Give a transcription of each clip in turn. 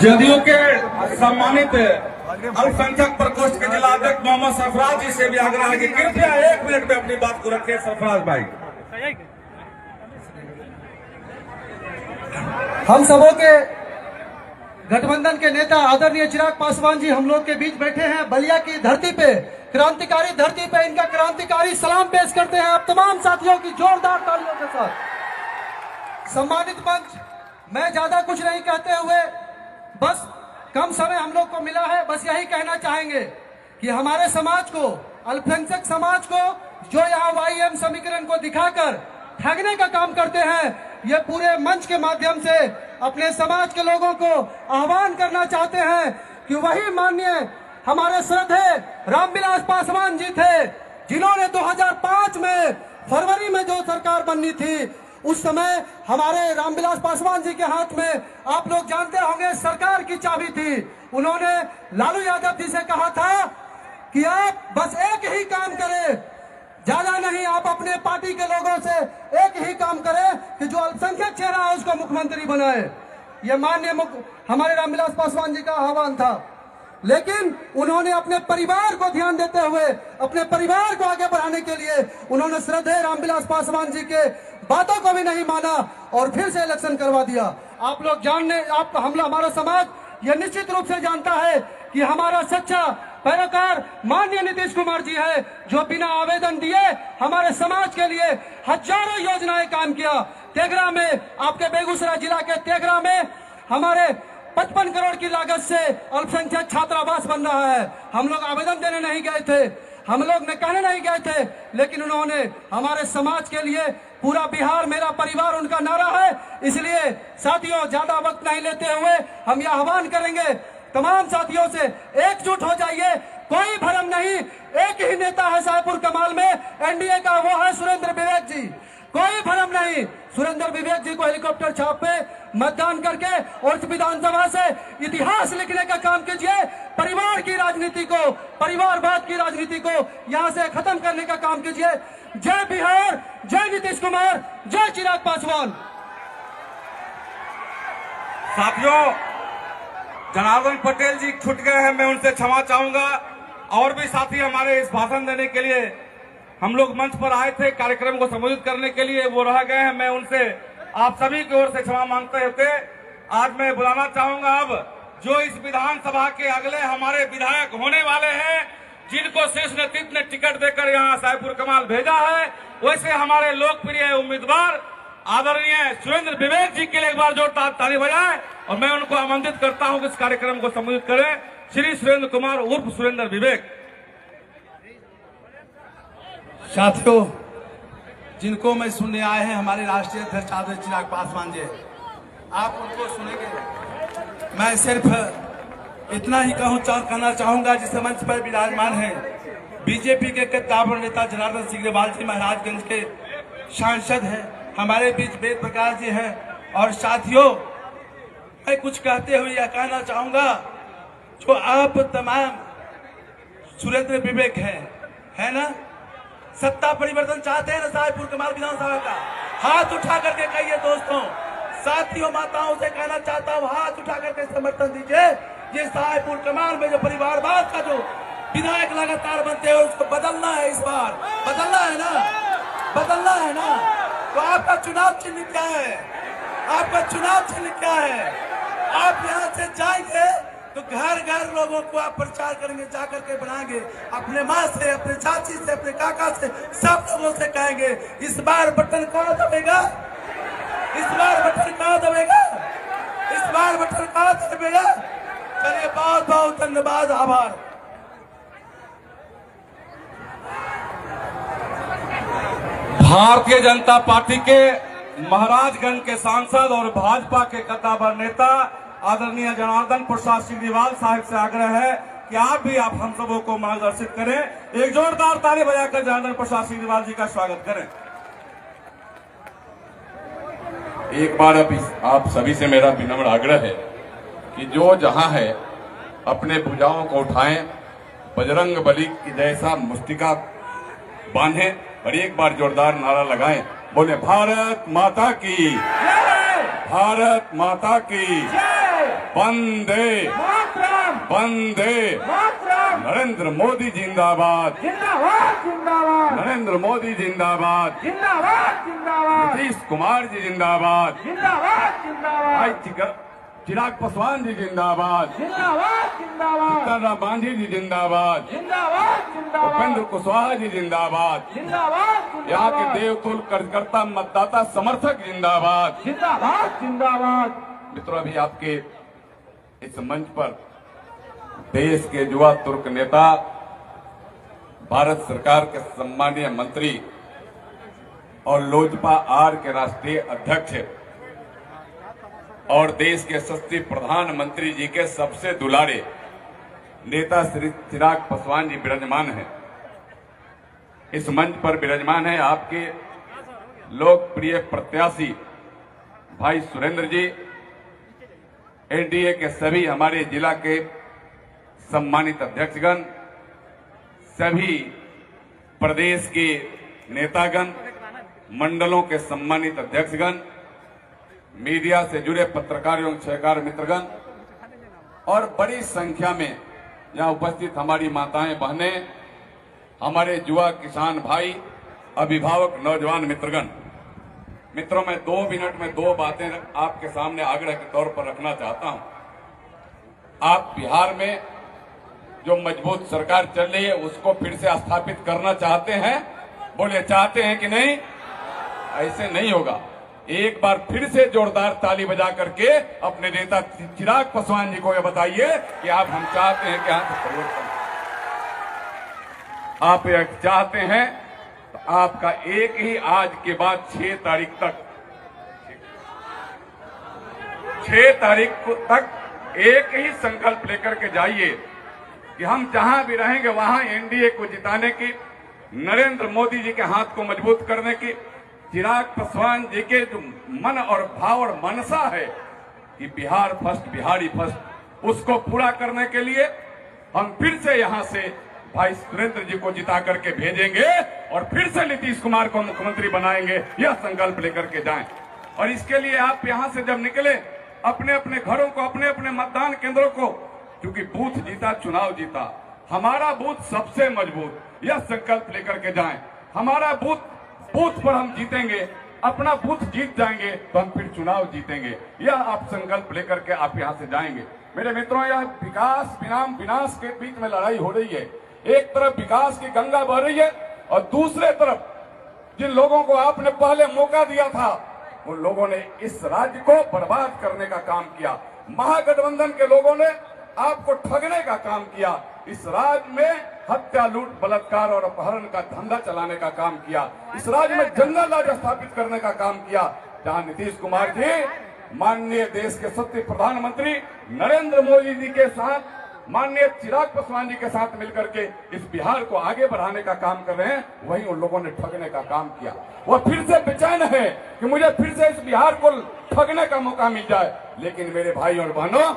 जदयू के सम्मानित अल्पसंख्यक प्रकोष्ठ के जिला अध्यक्ष मोहम्मद सरफराज जी से भी आग्रह है कि कृपया 1 मिनट में अपनी बात को रखें। सरफराज भाई, हम सबों के गठबंधन के नेता आदरणीय चिराग पासवान जी हम लोग के बीच बैठे हैं। बलिया की धरती पे, क्रांतिकारी धरती पे इनका क्रांतिकारी सलाम पेश करते हैं आप तमाम साथियों की जोरदार तालियों के साथ। सम्मानित मंच, मैं ज्यादा कुछ नहीं कहते हुए, बस कम समय हम लोग को मिला है, बस यही कहना चाहेंगे कि हमारे समाज को, अल्पसंख्यक समाज को जो यहाँ YM समीकरण को दिखाकर ठगने का काम करते हैं, ये पूरे मंच के माध्यम से अपने समाज के लोगों को आह्वान करना चाहते हैं कि वही माननीय हमारे श्रद्धेय रामविलास पासवान जी थे जिन्होंने 2005 में फरवरी में जो सरकार बननी थी, उस समय हमारे रामविलास पासवान जी के हाथ में, आप लोग जानते होंगे, सरकार की चाबी थी। उन्होंने लालू यादव जी से कहा था कि आप बस एक ही काम करें, ज्यादा नहीं, आप अपने पार्टी के लोगों से एक ही काम करें कि जो अल्पसंख्यक चेहरा है उसको मुख्यमंत्री बनाए। ये माननीय हमारे रामविलास पासवान जी का आह्वान था। लेकिन उन्होंने अपने परिवार को ध्यान देते हुए, अपने परिवार को आगे बढ़ाने के लिए उन्होंने श्रद्धेय रामविलास पासवान जी के बातों को भी नहीं माना और फिर से इलेक्शन करवा दिया। आप लोग हमारा समाज यह निश्चित रूप से जानता है कि हमारा सच्चा पैरोकार माननीय नीतीश कुमार जी है, जो बिना आवेदन दिए हमारे समाज के लिए हजारों योजनाएं काम किया। तेघरा में, आपके बेगूसराय जिला के तेघरा में हमारे 55 करोड़ की लागत से अल्पसंख्यक छात्रावास बन रहा है। हम लोग आवेदन देने नहीं गए थे, हम लोग ने कहने नहीं गए थे, लेकिन उन्होंने हमारे समाज के लिए, पूरा बिहार मेरा परिवार उनका नारा है। इसलिए साथियों, ज्यादा वक्त नहीं लेते हुए हम यह आह्वान करेंगे तमाम साथियों से, एकजुट हो जाइए, कोई भ्रम नहीं, एक ही नेता है साहेबपुर कमाल में एनडीए का, वो है सुरेंद्र विवेक जी। कोई भ्रम नहीं, सुरेंद्र विवेक जी को हेलीकॉप्टर छाप पे मतदान करके और इस विधानसभा से इतिहास लिखने का काम कीजिए। परिवार की राजनीति को, परिवारवाद की राजनीति को यहाँ से खत्म करने का काम कीजिए। जय बिहार, जय नीतीश कुमार, जय चिराग पासवान। साथियों, जनार्दन पटेल जी छूट गए हैं, मैं उनसे क्षमा चाहूंगा। और भी साथी हमारे इस भाषण देने के लिए हम लोग मंच पर आए थे कार्यक्रम को संबोधित करने के लिए, वो रह गए हैं। मैं उनसे आप सभी की ओर से क्षमा मांगते हुए आज मैं बुलाना चाहूंगा अब जो इस विधानसभा के अगले हमारे विधायक होने वाले हैं, जिनको शीर्ष नेतृत्व ने टिकट देकर यहाँ साहेबपुर कमाल भेजा है, वैसे हमारे लोकप्रिय उम्मीदवार आदरणीय सुरेंद्र विवेक जी के लिए एक बार जोरदार ताली बजाएं और मैं उनको आमंत्रित करता हूं कि इस कार्यक्रम को संबोधित करें। श्री सुरेंद्र कुमार उर्फ सुरेंद्र विवेक। साथियों, जिनको मैं सुनने आए हैं हमारे राष्ट्रीय अध्यक्ष आदरणीय चिराग पासवान जी, आप उनको सुनेंगे। मैं सिर्फ इतना ही कहना चाहूंगा, जिस मंच पर विराजमान है बीजेपी के कद्दावर नेता जनार्दन सिंह ग्रेवाल जी, महाराजगंज के सांसद हैं, हमारे बीच वेद प्रकाश जी हैं। और साथियों, मैं कुछ कहते हुए यह कहना चाहूंगा, जो आप तमाम सुरेंद्र विवेक है ना, सत्ता परिवर्तन चाहते हैं ना साहेबपुर कमाल विधानसभा का, हाथ उठा करके कहिए दोस्तों। साथियों, माताओं से कहना चाहता हूँ, हाथ उठा करके समर्थन दीजिए। ये साहेबपुर कमाल में जो परिवारवाद का जो विधायक लगातार बनते हैं, उसको बदलना है, इस बार बदलना है ना, बदलना है ना। तो आपका चुनाव चिन्ह क्या है? आपका चुनाव चिन्ह क्या है? आप यहाँ से जाएंगे तो घर घर लोगों को आप प्रचार करेंगे, जाकर के बनाएंगे, अपने माँ से, अपने चाची से, अपने काका से, सब लोगों से कहेंगे, इस बार बटन कहाँ दबेगा, इस बार बटन कहाँ दबेगा, इस बार बटन कहाँ दबेगा। चलिए, बहुत बहुत धन्यवाद, आभार। भारतीय जनता पार्टी के महाराजगंज के सांसद और भाजपा के कद्दावर नेता आदरणीय जनार्दन प्रसाद सिग्रीवाल साहब से आग्रह है कि आप हम सबों को मार्गदर्शित करें। एक जोरदार ताली बजाकर जनार्दन प्रसाद सिग्रीवाल जी का स्वागत करें। एक बार आप सभी से मेरा विनम्र आग्रह है कि जो जहां है अपने भुजाओं को उठाएं, बजरंग बली की जैसा मुस्तिका बांधें और एक बार जोरदार नारा लगाएं, बोले भारत माता की, भारत माता की जय वंदे मातरम वंदे मातरम नरेंद्र मोदी जिंदाबाद, जिंदाबाद जिंदाबाद नरेंद्र मोदी जिंदाबाद, जिंदाबाद जिंदाबाद नीतीश कुमार जी जिंदाबाद, जिंदाबाद भाई जिंदाबाद चिराग पासवान जी जिंदाबाद, जिंदाबाद जिंदाबाद जीतन राम मांझी जी जिंदाबाद, जिंदाबाद उपेंद्र जिंदाबाद कुशवाहा जी जिंदाबाद, जिंदाबाद यहाँ के देवतुल कार्यकर्ता मतदाता समर्थक जिंदाबाद। जिंदाबाद जिंदाबाद मित्रों, अभी आपके इस मंच पर देश के युवा तुर्क नेता, भारत सरकार के सम्मानीय मंत्री और लोजपा आर के राष्ट्रीय अध्यक्ष और देश के यशस्वी प्रधानमंत्री जी के सबसे दुलारे नेता श्री चिराग पासवान जी विराजमान हैं। इस मंच पर विराजमान है आपके लोकप्रिय प्रत्याशी भाई सुरेंद्र जी, एनडीए के सभी हमारे जिला के सम्मानित अध्यक्षगण, सभी प्रदेश के नेतागण, मंडलों के सम्मानित अध्यक्षगण, मीडिया से जुड़े पत्रकार एवं सहकार मित्रगण और बड़ी संख्या में यहाँ उपस्थित हमारी माताएं बहनें, हमारे युवा किसान भाई, अभिभावक, नौजवान मित्रगण। मित्रों, मैं 2 मिनट में 2 बातें आपके सामने आग्रह के तौर पर रखना चाहता हूं। आप बिहार में जो मजबूत सरकार चल रही है उसको फिर से स्थापित करना चाहते हैं? बोले चाहते हैं कि नहीं? ऐसे नहीं होगा। एक बार फिर से जोरदार ताली बजा करके अपने नेता चिराग पासवान जी को यह बताइए कि आप हम चाहते हैं कि यहाँ से परिवर्तन, आप यह चाहते हैं तो आपका एक ही आज के बाद 6 तारीख तक एक ही संकल्प लेकर के जाइए कि हम जहां भी रहेंगे वहां एनडीए को जिताने की, नरेंद्र मोदी जी के हाथ को मजबूत करने की, चिराग पासवान जी के जो मन और भाव और मनसा है कि बिहार फर्स्ट, बिहारी फर्स्ट, उसको पूरा करने के लिए हम फिर से यहां से भाई सुरेंद्र जी को जिता करके भेजेंगे और फिर से नीतीश कुमार को मुख्यमंत्री बनाएंगे। यह संकल्प लेकर के जाएं। और इसके लिए आप यहां से जब निकले, अपने अपने घरों को, अपने अपने मतदान केंद्रों को, क्योंकि बूथ जीता चुनाव जीता, हमारा बूथ सबसे मजबूत, यह संकल्प लेकर के जाएं। हमारा बूथ पर हम जीतेंगे, अपना बूथ जीत जाएंगे तो हम फिर चुनाव जीतेंगे। यह आप संकल्प लेकर के आप यहां से जाएंगे। मेरे मित्रों, यह विकास बनाम विनाश के बीच में लड़ाई हो रही है। एक तरफ विकास की गंगा बह रही है और दूसरे तरफ जिन लोगों को आपने पहले मौका दिया था उन लोगों ने इस राज्य को बर्बाद करने का काम किया। महागठबंधन के लोगों ने आपको ठगने का काम किया। इस राज्य में हत्या, लूट, बलात्कार और अपहरण का धंधा चलाने का काम किया। इस राज्य में जंगल राज स्थापित करने का काम किया, जहां नीतीश कुमार जी माननीय देश के सत्य प्रधानमंत्री नरेंद्र मोदी जी के साथ, माननीय चिराग पासवान जी के साथ मिलकर के इस बिहार को आगे बढ़ाने का काम कर रहे हैं, वहीं उन लोगों ने ठगने का काम किया। वो फिर से बेचैन है कि मुझे फिर से इस बिहार को ठगने का मौका मिल जाए। लेकिन मेरे भाई और बहनों,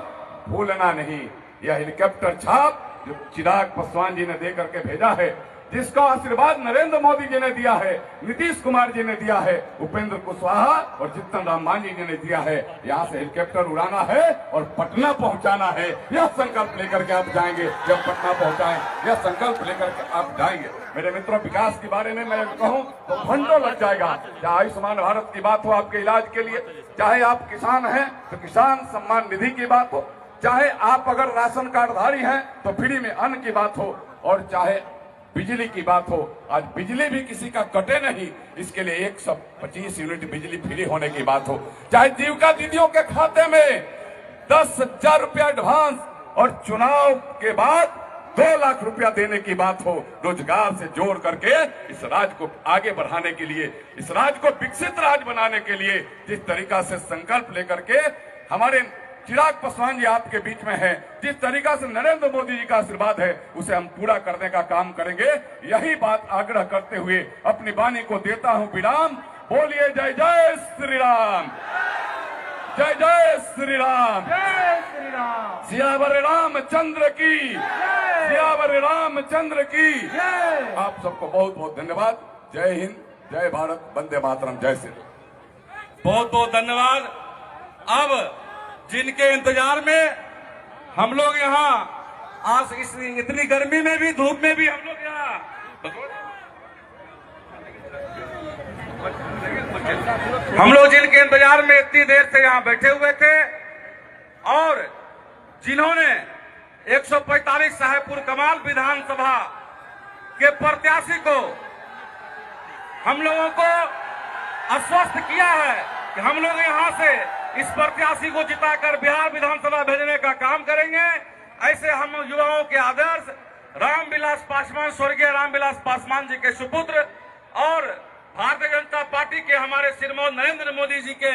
भूलना नहीं, यह हेलीकॉप्टर छाप जो चिराग पासवान जी ने दे करके भेजा है, जिसका आशीर्वाद नरेंद्र मोदी जी ने दिया है, नीतीश कुमार जी ने दिया है, उपेंद्र कुशवाहा और जीतन राम मांझी जी ने दिया है। यहाँ से हेलीकॉप्टर उड़ाना है और पटना पहुंचाना है। यह संकल्प लेकर के आप जाएंगे। जब पटना पहुंचाएं, यह संकल्प लेकर के आप जाएंगे। मेरे मित्रों, विकास के बारे में मैं कहूं तो घंटों लग जाएगा। चाहे आयुष्मान भारत की बात हो आपके इलाज के लिए, चाहे आप किसान हैं तो किसान सम्मान निधि की बात हो, चाहे आप अगर राशन कार्डधारी हैं तो फ्री में अन्न की बात हो, और चाहे बिजली की बात हो। आज बिजली भी किसी का कटे नहीं, इसके लिए 125 यूनिट बिजली फ्री होने की बात हो। चाहे जीविका दीदियों के खाते में 10,000 रुपया एडवांस और चुनाव के बाद 2 लाख रुपया देने की बात हो। रोजगार से जोड़ करके इस राज्य को आगे बढ़ाने के लिए, इस राज्य को विकसित राज्य बनाने के लिए जिस तरीका से संकल्प लेकर के हमारे चिराग पासवान जी आपके बीच में है, जिस तरीका से नरेंद्र मोदी जी का आशीर्वाद है, उसे हम पूरा करने का काम करेंगे। यही बात आग्रह करते हुए अपनी वाणी को देता हूं विराम। बोलिए जय जय श्री राम, जय जय श्री राम, जय श्री राम, सियावर रामचंद्र की, सियावर रामचंद्र की। जय। आप सबको बहुत बहुत धन्यवाद। जय हिंद, जय भारत, वंदे मातरम, जय श्री राम। बहुत बहुत धन्यवाद। अब जिनके इंतजार में हम लोग यहाँ आज इस इतनी गर्मी में भी, धूप में भी हम लोग यहाँ जिनके इंतजार में इतनी देर से यहाँ बैठे हुए थे और जिन्होंने 145 साहेबपुर कमाल विधानसभा के प्रत्याशी को हम लोगों को आश्वस्त किया है कि हम लोग यहां से इस प्रत्याशी को जिताकर बिहार विधानसभा भेजने का काम करेंगे। ऐसे हम युवाओं के आदर्श रामविलास पासवान, स्वर्गीय रामविलास पासवान जी के सुपुत्र और भारतीय जनता पार्टी के हमारे श्रीमान नरेंद्र मोदी जी के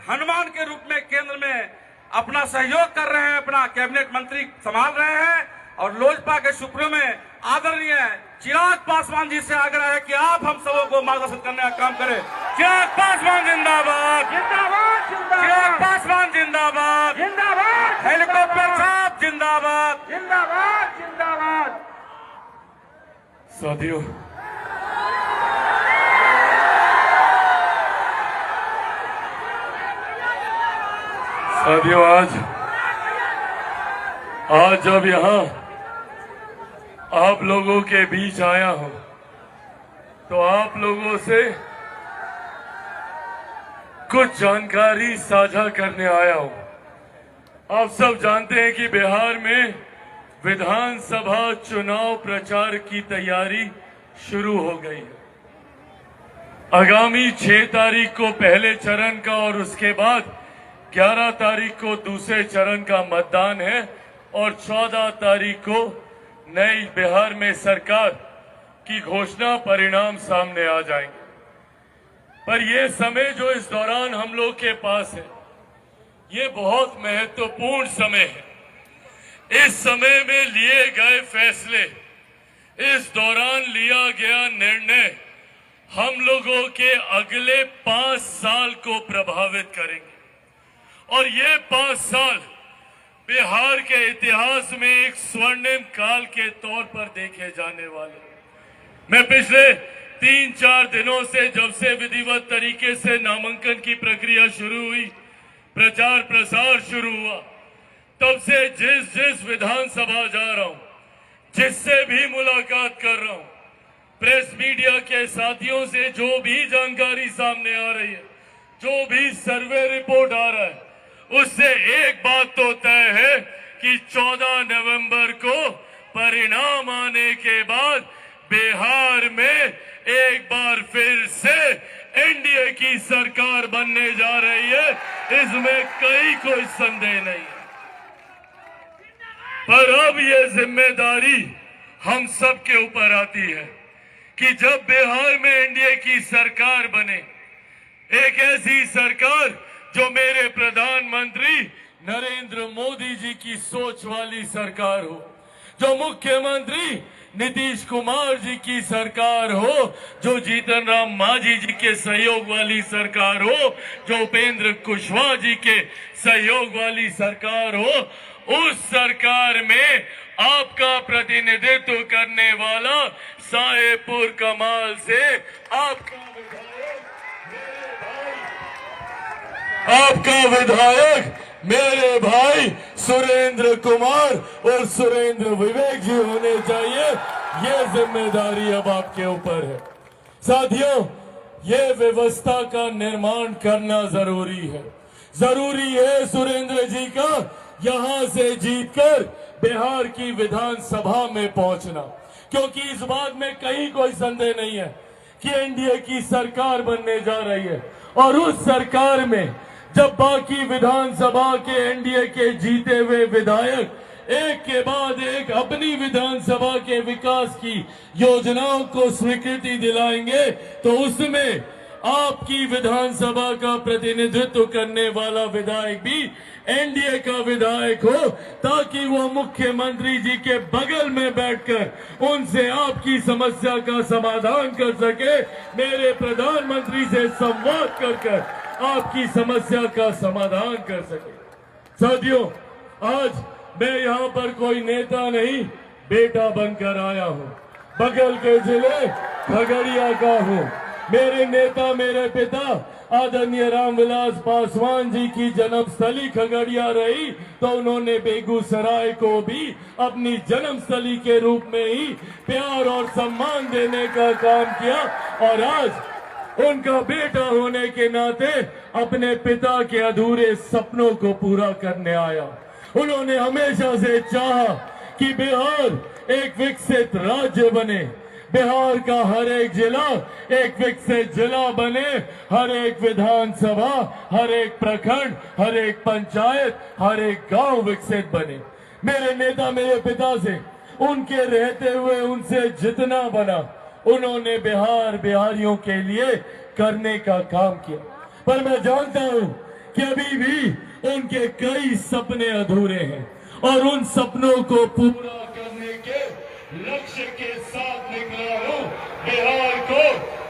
हनुमान के रूप में केंद्र में अपना सहयोग कर रहे हैं, अपना कैबिनेट मंत्री संभाल रहे हैं और लोजपा के सुप्रीमो में आदरणीय चिराग पासवान जी से आग्रह है कि आप हम सबों को मार्गदर्शन करने का काम करें। चिराग पासवान जिंदाबाद, जिंदाबाद चिराग पासवान जिंदाबाद, जिंदाबाद, हेलीकॉप्टर साहब जिंदाबाद, जिंदाबाद, जिंदाबाद। साथियों, आज जब यहाँ आप लोगों के बीच आया हूं तो आप लोगों से कुछ जानकारी साझा करने आया हूं। आप सब जानते हैं कि बिहार में विधानसभा चुनाव प्रचार की तैयारी शुरू हो गई है। आगामी 6 तारीख को पहले चरण का और उसके बाद 11 तारीख को दूसरे चरण का मतदान है और 14 तारीख को नई बिहार में सरकार की घोषणा परिणाम सामने आ जाएंगे। पर यह समय जो इस दौरान हम लोग के पास है, ये बहुत महत्वपूर्ण समय है। इस समय में लिए गए फैसले, इस दौरान लिया गया निर्णय हम लोगों के अगले 5 साल को प्रभावित करेंगे और ये 5 साल बिहार के इतिहास में एक स्वर्णिम काल के तौर पर देखे जाने वाले। मैं पिछले 3-4 दिनों से, जब से विधिवत तरीके से नामांकन की प्रक्रिया शुरू हुई, प्रचार प्रसार शुरू हुआ, तब से जिस विधानसभा जा रहा हूं, जिससे भी मुलाकात कर रहा हूं, प्रेस मीडिया के साथियों से जो भी जानकारी सामने आ रही है, जो भी सर्वे रिपोर्ट आ रहा है, उससे एक बात तो तय है कि 14 नवंबर को परिणाम आने के बाद बिहार में एक बार फिर से एनडीए की सरकार बनने जा रही है। इसमें कोई संदेह नहीं है। पर अब ये जिम्मेदारी हम सब के ऊपर आती है कि जब बिहार में एनडीए की सरकार बने, एक ऐसी सरकार जो मेरे प्रधानमंत्री नरेंद्र मोदी जी की सोच वाली सरकार हो, जो मुख्यमंत्री नीतीश कुमार जी की सरकार हो, जो जीतन राम मांझी जी के सहयोग वाली सरकार हो, जो उपेंद्र कुशवाहा जी के सहयोग वाली सरकार हो, उस सरकार में आपका प्रतिनिधित्व करने वाला साहेबपुर कमाल से आपका विधायक मेरे भाई सुरेंद्र कुमार और सुरेंद्र विवेक जी होने चाहिए। ये जिम्मेदारी अब आपके ऊपर है। साथियों, ये व्यवस्था का निर्माण करना जरूरी है। जरूरी है सुरेंद्र जी का यहां से जीतकर बिहार की विधानसभा में पहुंचना, क्योंकि इस बात में कहीं कोई संदेह नहीं है कि एनडीए की सरकार बनने जा रही है और उस सरकार में जब बाकी विधानसभा के एनडीए के जीते हुए विधायक एक के बाद एक अपनी विधानसभा के विकास की योजनाओं को स्वीकृति दिलाएंगे, तो उसमें आपकी विधानसभा का प्रतिनिधित्व करने वाला विधायक भी एनडीए का विधायक हो, ताकि वो मुख्यमंत्री जी के बगल में बैठकर उनसे आपकी समस्या का समाधान कर सके, मेरे प्रधानमंत्री से संवाद कर आपकी समस्या का समाधान कर सके। साथियों, आज मैं यहाँ पर कोई नेता नहीं, बेटा बनकर आया हूँ। बगल के जिले खगड़िया का हूँ। मेरे नेता, मेरे पिता आदरणीय रामविलास पासवान जी की जन्मस्थली खगड़िया रही तो उन्होंने बेगूसराय को भी अपनी जन्मस्थली के रूप में ही प्यार और सम्मान देने का काम किया। और आज उनका बेटा होने के नाते अपने पिता के अधूरे सपनों को पूरा करने आया। उन्होंने हमेशा से चाहा कि बिहार एक विकसित राज्य बने, बिहार का हर एक जिला एक विकसित जिला बने, हर एक विधानसभा, हर एक प्रखंड, हर एक पंचायत, हर एक गांव विकसित बने। मेरे नेता मेरे पिता से उनके रहते हुए उनसे जितना बना उन्होंने बिहार बिहारियों के लिए करने का काम किया। पर मैं जानता हूं कि अभी भी उनके कई सपने अधूरे हैं और उन सपनों को पूरा करने के लक्ष्य के साथ निकला हूं। बिहार को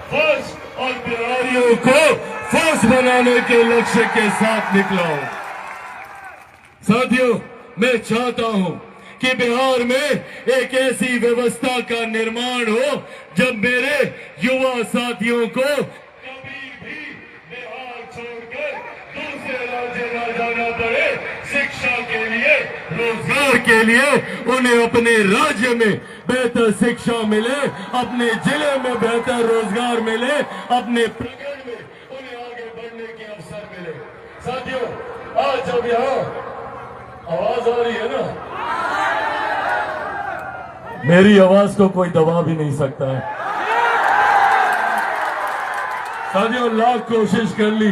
फर्स्ट और बिहारियों को फर्स्ट बनाने के लक्ष्य के साथ निकला हूं। साथियों, मैं चाहता हूं कि बिहार में एक ऐसी व्यवस्था का निर्माण हो जब मेरे युवा साथियों को कभी भी बिहार छोड़कर दूसरे राज्य न जाना पड़े। शिक्षा के लिए, रोजगार के लिए उन्हें अपने राज्य में बेहतर शिक्षा मिले, अपने जिले में बेहतर रोजगार मिले, अपने प्रखंड में उन्हें आगे बढ़ने के अवसर मिले। साथियों, आज जब यहाँ आवाज आ रही है ना, मेरी आवाज को कोई दबा भी नहीं सकता है। साथियों, लाख कोशिश कर ली,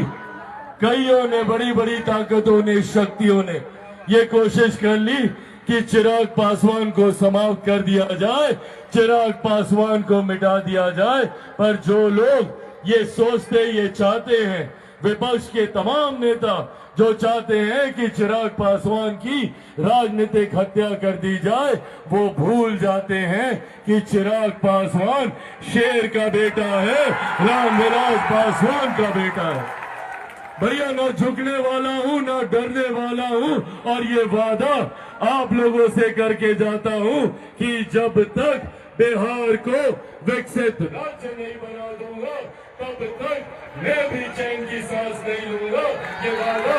कईयों ने, बड़ी बड़ी ताकतों ने, शक्तियों ने ये कोशिश कर ली कि चिराग पासवान को समाप्त कर दिया जाए, चिराग पासवान को मिटा दिया जाए। पर जो लोग ये सोचते, ये चाहते हैं, विपक्ष के तमाम नेता जो चाहते हैं कि चिराग पासवान की राजनीतिक हत्या कर दी जाए, वो भूल जाते हैं कि चिराग पासवान शेर का बेटा है, रामविलास पासवान का बेटा है। भैया, ना झुकने वाला हूं, ना डरने वाला हूं, और ये वादा आप लोगों से करके जाता हूं कि जब तक बिहार को विकसित राज्य नहीं बना दूंगा तब तक मैं भी चैन की सांस नहीं लूंगा। ये वादा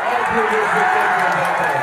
आप लोगों से करके जाता हूं।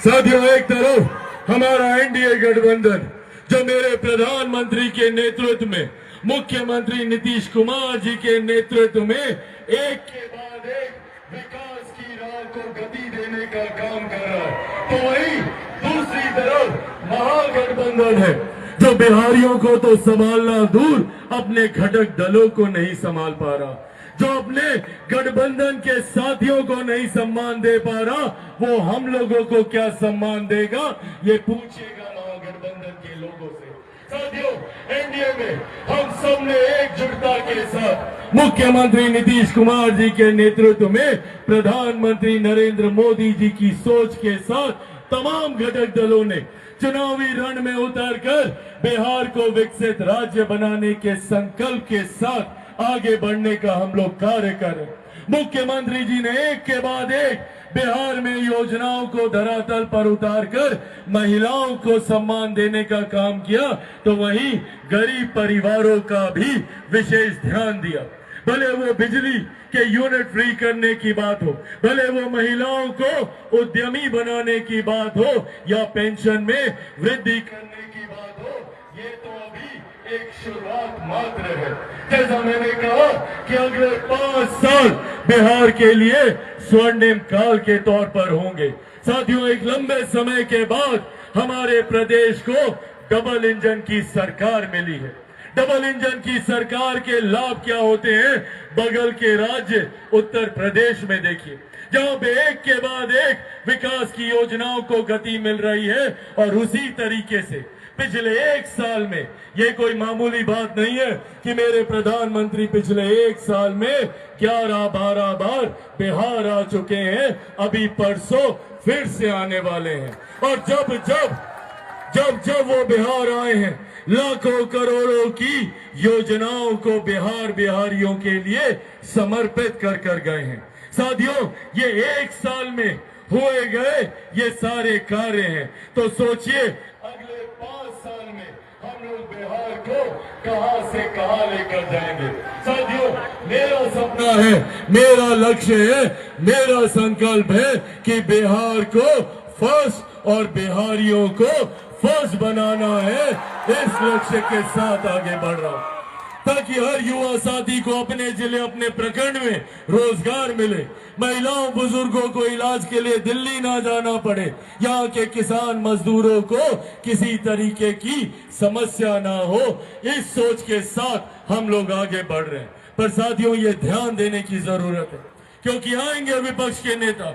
साथियों, एक तरफ हमारा एनडीए गठबंधन जो मेरे प्रधानमंत्री के नेतृत्व में, मुख्यमंत्री नीतीश कुमार जी के नेतृत्व में एक के बाद एक विकास की राह को गति देने का काम कर रहा है, तो वहीं दूसरी तरफ महागठबंधन है जो बिहारियों को तो संभालना दूर, अपने घटक दलों को नहीं संभाल पा रहा, जो अपने गठबंधन के साथियों को नहीं सम्मान दे पा रहा, वो हम लोगों को क्या सम्मान देगा, ये पूछिएगा महागठबंधन के लोगों से। साथियों, एनडीए में हम सब ने एकजुटता के साथ मुख्यमंत्री नीतीश कुमार जी के नेतृत्व में, प्रधानमंत्री नरेंद्र मोदी जी की सोच के साथ तमाम घटक दलों ने चुनावी रण में उतरकर बिहार को विकसित राज्य बनाने के संकल्प के साथ आगे बढ़ने का हम लोग कार्य करें। मुख्यमंत्री जी ने एक के बाद एक बिहार में योजनाओं को धरातल पर उतारकर महिलाओं को सम्मान देने का काम किया, तो वहीं गरीब परिवारों का भी विशेष ध्यान दिया। भले वो बिजली के यूनिट फ्री करने की बात हो, भले वो महिलाओं को उद्यमी बनाने की बात हो, या पेंशन में वृद्धि करने की बात हो, ये तो अभी एक शुरुआत मात्र है। जैसा मैंने कहा कि अगले 5 साल बिहार के लिए स्वर्णिम काल के तौर पर होंगे। साथियों, एक लंबे समय के बाद हमारे प्रदेश को डबल इंजन की सरकार मिली है। डबल इंजन की सरकार के लाभ क्या होते हैं, बगल के राज्य उत्तर प्रदेश में देखिए, जहां पे एक के बाद एक विकास की योजनाओं को गति मिल रही है। और उसी तरीके से पिछले 1 साल में, ये कोई मामूली बात नहीं है कि मेरे प्रधानमंत्री पिछले 1 साल में 11-12 बार बिहार आ चुके हैं, अभी परसों फिर से आने वाले हैं। और जब जब वो बिहार आए हैं, लाखों करोड़ों की योजनाओं को बिहार बिहारियों के लिए समर्पित कर गए हैं। साथियों, ये 1 साल में हुए गए ये सारे कार्य हैं, तो सोचिए अगले 5 साल में हम लोग बिहार को कहां से कहां लेकर जाएंगे। साथियों, मेरा सपना है, मेरा लक्ष्य है, मेरा संकल्प है कि बिहार को फर्स्ट और बिहारियों को फर्स्ट बनाना है। इस लक्ष्य के साथ आगे बढ़ रहा हूं ताकि हर युवा साथी को अपने जिले, अपने प्रखंड में रोजगार मिले, महिलाओं बुजुर्गों को इलाज के लिए दिल्ली ना जाना पड़े, यहाँ के किसान मजदूरों को किसी तरीके की समस्या ना हो। इस सोच के साथ हम लोग आगे बढ़ रहे हैं। पर साथियों, ये ध्यान देने की जरूरत है क्योंकि आएंगे विपक्ष के नेता,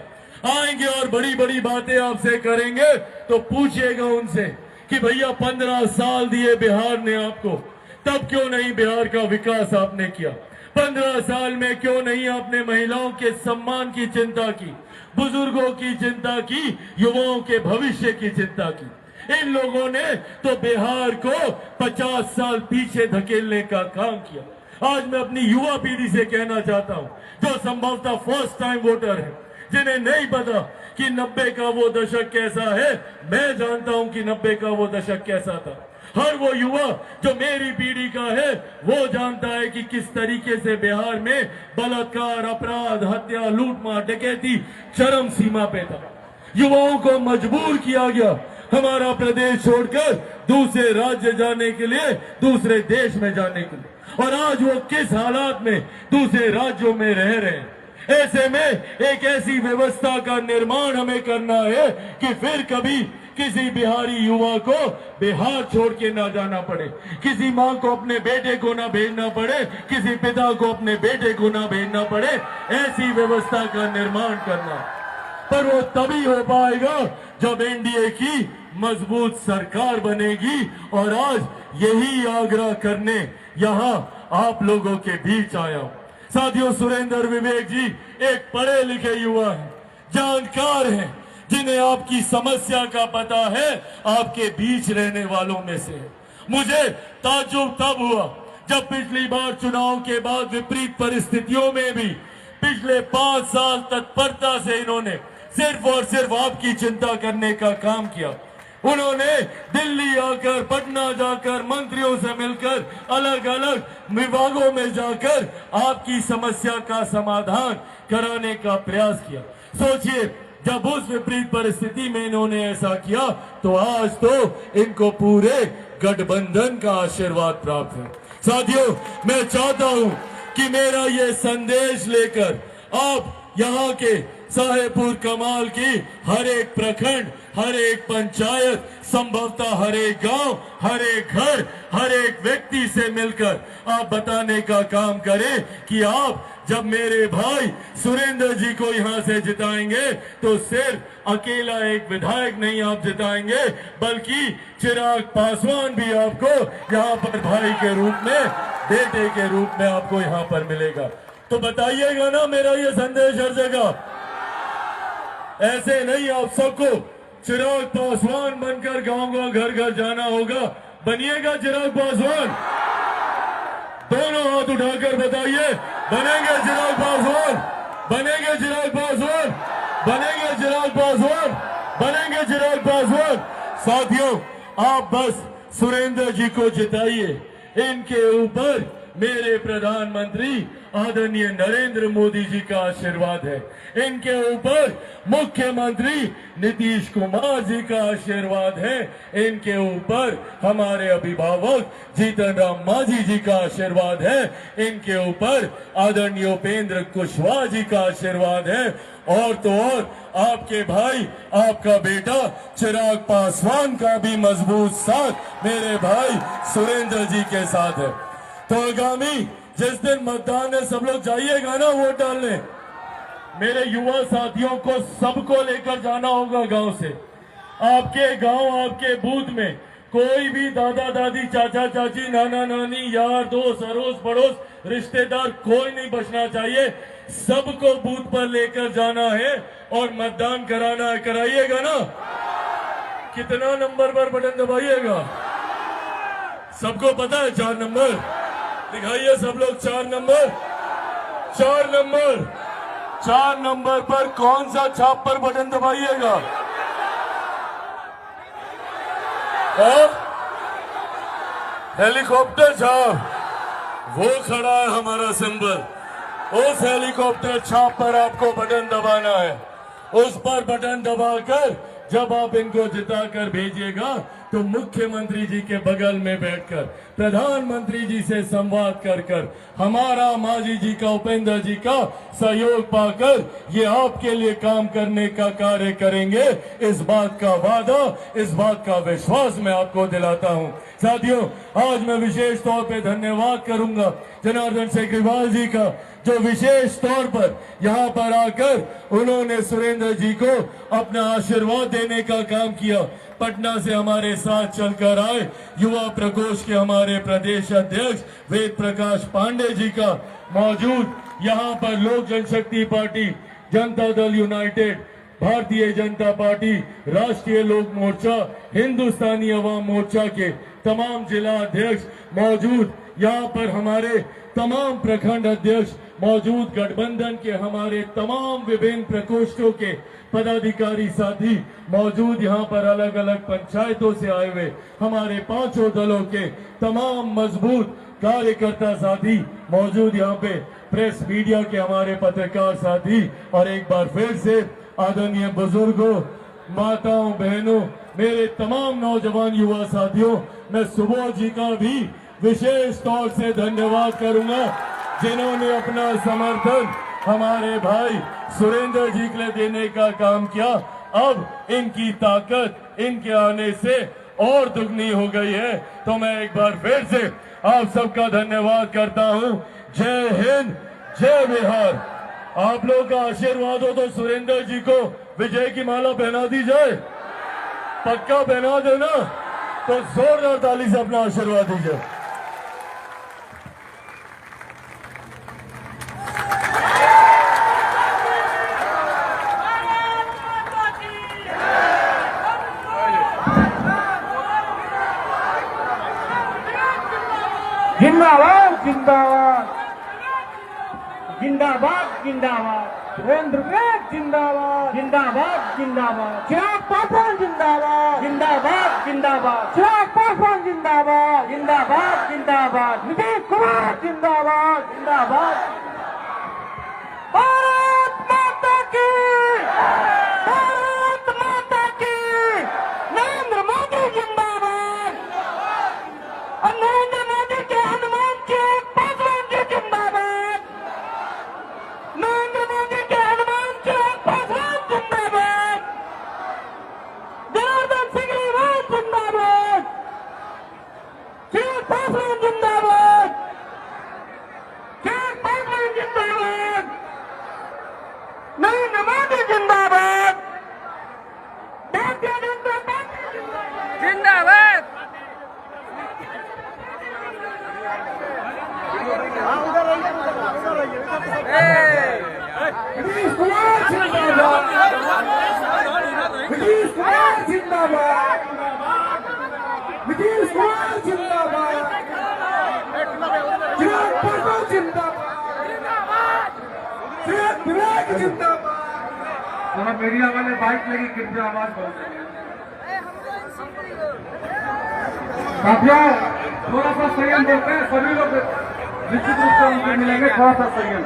आएंगे और बड़ी बड़ी बातें आपसे करेंगे तो पूछिएगा उनसे कि भैया 15 साल दिए बिहार ने आपको, तब क्यों नहीं बिहार का विकास आपने किया? 15 साल में क्यों नहीं आपने महिलाओं के सम्मान की चिंता की, बुजुर्गों की चिंता की, युवाओं के भविष्य की चिंता की? इन लोगों ने तो बिहार को 50 साल पीछे धकेलने का काम किया। आज मैं अपनी युवा पीढ़ी से कहना चाहता हूं, जो संभवतः फर्स्ट टाइम वोटर है, जिन्हें नहीं पता कि 90 का वो दशक कैसा है, मैं जानता हूं कि 90 का वो दशक कैसा था। हर वो युवा जो मेरी पीढ़ी का है वो जानता है कि किस तरीके से बिहार में बलात्कार, अपराध, हत्या, लूटमार, डकैती चरम सीमा पे था। युवाओं को मजबूर किया गया हमारा प्रदेश छोड़कर दूसरे राज्य जाने के लिए, दूसरे देश में जाने के लिए, और आज वो किस हालात में दूसरे राज्यों में रह रहे हैं। ऐसे में एक ऐसी व्यवस्था का निर्माण हमें करना है कि फिर कभी किसी बिहारी युवा को बिहार छोड़ के ना जाना पड़े, किसी माँ को अपने बेटे को ना भेजना पड़े, किसी पिता को अपने बेटे को ना भेजना पड़े। ऐसी व्यवस्था का निर्माण करना, पर वो तभी हो पाएगा जब एनडीए की मजबूत सरकार बनेगी। और आज यही आग्रह करने यहाँ आप लोगों के बीच आया हूं। साथियों, सुरेंद्र विवेक जी एक पढ़े लिखे युवा हैं, जानकार हैं, जिन्हें आपकी समस्या का पता है, आपके बीच रहने वालों में से है। मुझे ताज्जुब तब हुआ जब पिछली बार चुनाव के बाद विपरीत परिस्थितियों में भी पिछले 5 साल तत्परता से इन्होंने सिर्फ और सिर्फ आपकी चिंता करने का काम किया। उन्होंने दिल्ली आकर, पटना जाकर, मंत्रियों से मिलकर, अलग अलग विभागों में जाकर आपकी समस्या का समाधान कराने का प्रयास किया। सोचिए, जब उस विपरीत परिस्थिति में इन्होंने ऐसा किया तो आज तो इनको पूरे गठबंधन का आशीर्वाद प्राप्त है। साथियों, मैं चाहता हूं कि मेरा ये संदेश लेकर आप यहाँ के साहेबपुर कमाल की हर एक प्रखंड, हर एक पंचायत, संभवतः हर एक गांव, हर एक घर, हर एक व्यक्ति से मिलकर आप बताने का काम करें कि आप जब मेरे भाई सुरेंद्र जी को यहाँ से जिताएंगे तो सिर्फ अकेला एक विधायक नहीं आप जिताएंगे, बल्कि चिराग पासवान भी आपको यहाँ पर भाई के रूप में, बेटे के रूप में आपको यहाँ पर मिलेगा। तो बताइएगा ना मेरा ये संदेश हर जगह। ऐसे नहीं, आप सबको चिराग पासवान बनकर गांव-गांव, घर-घर जाना होगा। बनिएगा चिराग पासवान? दोनों हाथ उठाकर बताइए, बनेंगे चिराग पासवान? बनेंगे चिराग पासवान? बनेंगे चिराग पासवान? बनेंगे चिराग पासवान? साथियों, आप बस सुरेंद्र जी को जिताइए। इनके ऊपर मेरे प्रधानमंत्री आदरणीय नरेंद्र मोदी जी का आशीर्वाद है, इनके ऊपर मुख्यमंत्री नीतीश कुमार जी का आशीर्वाद है, इनके ऊपर हमारे अभिभावक जीतन राम मांझी जी का आशीर्वाद है, इनके ऊपर आदरणीय उपेंद्र कुशवाहा जी का आशीर्वाद है, और तो और आपके भाई, आपका बेटा चिराग पासवान का भी मजबूत साथ मेरे भाई सुरेंद्र जी के साथ है। तो आगामी जिस दिन मतदान है, सब लोग जाइएगा ना वोट डालने। मेरे युवा साथियों को सबको लेकर जाना होगा गांव से। आपके गांव, आपके बूथ में कोई भी दादा दादी, चाचा चाची, नाना नानी, यार दोस्त, अड़ोस पड़ोस, रिश्तेदार कोई नहीं बचना चाहिए। सबको बूथ पर लेकर जाना है और मतदान कराना है। कराइएगा ना? कितना नंबर पर बटन दबाइएगा? सबको पता है 4 नंबर? दिखाइए सब लोग 4 नंबर। 4 नंबर, 4 नंबर पर कौन सा छाप पर बटन दबाइएगा? हेलीकॉप्टर छाप, वो खड़ा है हमारा सिंबल। उस हेलीकॉप्टर छाप पर आपको बटन दबाना है। उस पर बटन दबाकर जब आप इनको जिताकर भेजिएगा तो मुख्यमंत्री जी के बगल में बैठकर प्रधानमंत्री जी से संवाद कर हमारा मांझी जी का, उपेंद्र जी का सहयोग पाकर ये आपके लिए काम करने का कार्य करेंगे। इस बात का वादा, इस बात का विश्वास मैं आपको दिलाता हूं। साथियों, आज मैं विशेष तौर पे धन्यवाद करूंगा जनार्दन सेग्रीवाल जी का, जो विशेष तौर पर यहाँ पर आकर उन्होंने सुरेंद्र जी को अपना आशीर्वाद देने का काम किया। पटना से हमारे साथ चलकर आए युवा प्रकोष्ठ के हमारे प्रदेश अध्यक्ष वेद प्रकाश पांडे जी का मौजूद यहाँ पर लोक जनशक्ति party, Janata Dal United, Bharatiya Janata party, राष्ट्रीय लोक मोर्चा, हिंदुस्तानी अवाम मोर्चा के तमाम जिला अध्यक्ष मौजूद, यहाँ पर हमारे तमाम प्रखंड अध्यक्ष मौजूद, गठबंधन के हमारे तमाम विभिन्न प्रकोष्ठों के पदाधिकारी साथी मौजूद, यहाँ पर अलग अलग पंचायतों से आए हुए हमारे पांचों दलों के तमाम मजबूत कार्यकर्ता साथी मौजूद, यहाँ पे प्रेस मीडिया के हमारे पत्रकार साथी, और एक बार फिर से आदरणीय बुजुर्गों, माताओं, बहनों, मेरे तमाम नौजवान युवा साथियों, मैं सुबोध जी का भी विशेष तौर से धन्यवाद करूंगा जिन्होंने अपना समर्थन हमारे भाई सुरेंद्र जी के लिए देने का काम किया। अब इनकी ताकत इनके आने से और दुगनी हो गई है। तो मैं एक बार फिर से आप सबका धन्यवाद करता हूं। जय हिंद, जय बिहार। आप लोगों का आशीर्वाद हो तो सुरेंद्र जी को विजय की माला पहना दी जाए, पक्का पहना देना, तो जोरदार ताली से अपना आशीर्वाद दीजिए। जिंदाबाद जिंदाबाद जिंदाबाद जिंदाबाद सुरेंद्र वेद जिंदाबाद जिंदाबाद जिंदाबाद चिराग पासवान जिंदाबाद जिंदाबाद जिंदाबाद चिराग पासवान जिंदाबाद जिंदाबाद जिंदाबाद नीतीश कुमार जिंदाबाद जिंदाबाद। भारत माता की, भारत माता की, नरेंद्र मोदी जिंदाबाद, और नरेंद्र मोदी के हनुमान जी पासवान जी जिंदाबाद, नरेंद्र मोदी के हनुमान जी पासवान जिंदाबाद, जनार्दन सेग्रीवाल जिंदाबाद, चिराग पासवान जिंदाबाद, चिराग पासवान जिंदाबाद, नरेंद्र मोदी जिंदाबाद, भारतीय जनता पार्टी जिंदाबाद। नीतीश कुमार जिंदाबाद, नीतीश कुमार जिंदाबाद, नीतीश कुमार जिंदाबाद, चिराग पासवान जिंदाबाद, चिराग विवेक जिंदाबाद। वहाँ मीडिया वाले बाइक लगी, कृपया आवाज करो। साथियों, थोड़ा सा संयम बोलते हैं, सभी लोग निश्चित रूप से उनसे मिलेंगे, थोड़ा सा संयम।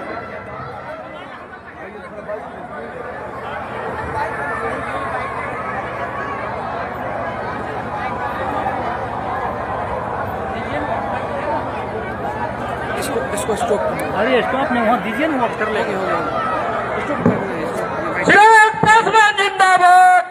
इसको स्टॉप, अरे स्टॉप नहीं, वहाँ दीजिए ना, वहाँ कर लेंगे। स्टॉप कर दीजिए। चिराग पासवान जिंदाबाद,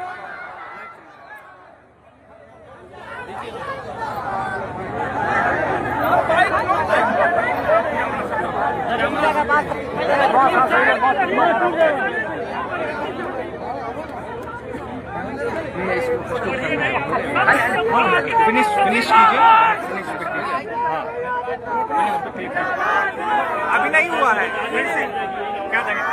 फिनिश फिनिश कीजिए, अभी नहीं हुआ है, फिर से क्या भैया